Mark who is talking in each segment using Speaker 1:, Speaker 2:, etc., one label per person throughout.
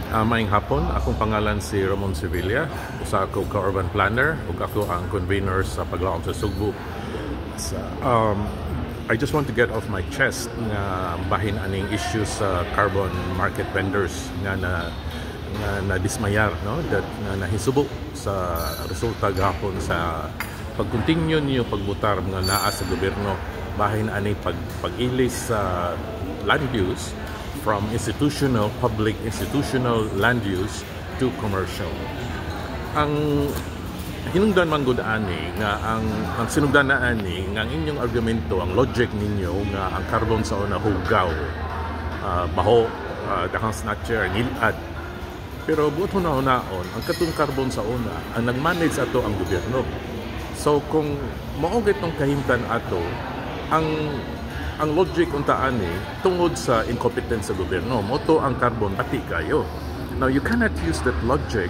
Speaker 1: Maayong hapon, akong pangalan si Ramon Sevilla, usa ako ka-urban planner ug ako ang convener sa paglaom sa Sugbo. I just want to get off my chest nga bahin aning issues sa carbon market vendors nga na dismayar, no, that na nahisubok sa resulta gahapon sa pag-continue niyo pagbutar nga naa sa gobyerno bahin ani pag-ilis sa land use from public institutional land use to commercial. Ang hinungdan man gud ani nga ang sinugdan na ani nga ang inyong argumento, ang logic ninyo nga ang carbon sa una hugaw, baho, dakang snatcher, ngilad. Pero buot hunaon ang katong carbon sa una ang nagmanage ato ang gobyerno. So kung mao gitong kahimtan ato ang logic unta ani tungod sa incompetence sa gobyerno, moto ang carbon pati kayo. Now you cannot use that logic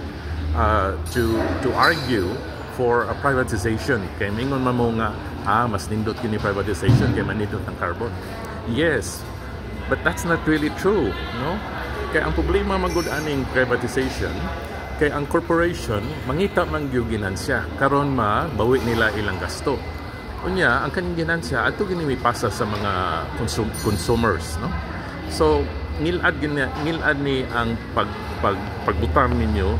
Speaker 1: to argue for a privatization. Kay mingon man mo nga mas nindot kini privatization kay manindot ang carbon. Yes, but that's not really true, no? Kay ang problema magud aning privatization kay ang corporation mangita man gyud ginansya karon mabawi nila ilang gasto. Unya ang kaning ginansya ato gini mipasa sa mga consumers, no? So ngilad ni ang pagbutar ninyo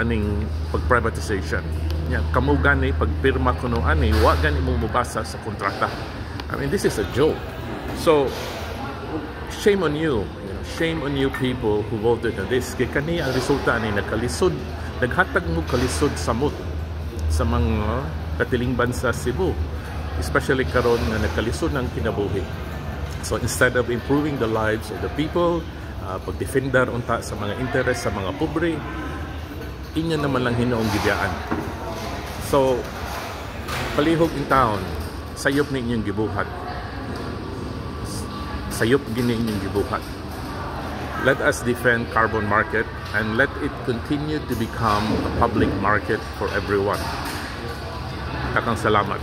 Speaker 1: aning pag-privatization. Nya kamo gani pagpirma kuno ani wa gani mo mubasa sa kontrata. I mean, this is a joke. So shame on you, shame on you people who voted on this. Kay kani ang resulta ani nakalisod, naghatag mo kalisod samot sa mga katiling bansa Cebu, especially karon nga nagkalisod ng kinabuhi. So instead of improving the lives of the people, pagdefendar unta sa mga interes sa mga pobre, inyo naman lang hinoong gidyaan. So palihog in town, sayop ni inyong gibuhat. Sayop gini inyong gibuhat. Let us defend carbon market and let it continue to become a public market for everyone. Kakang salamat.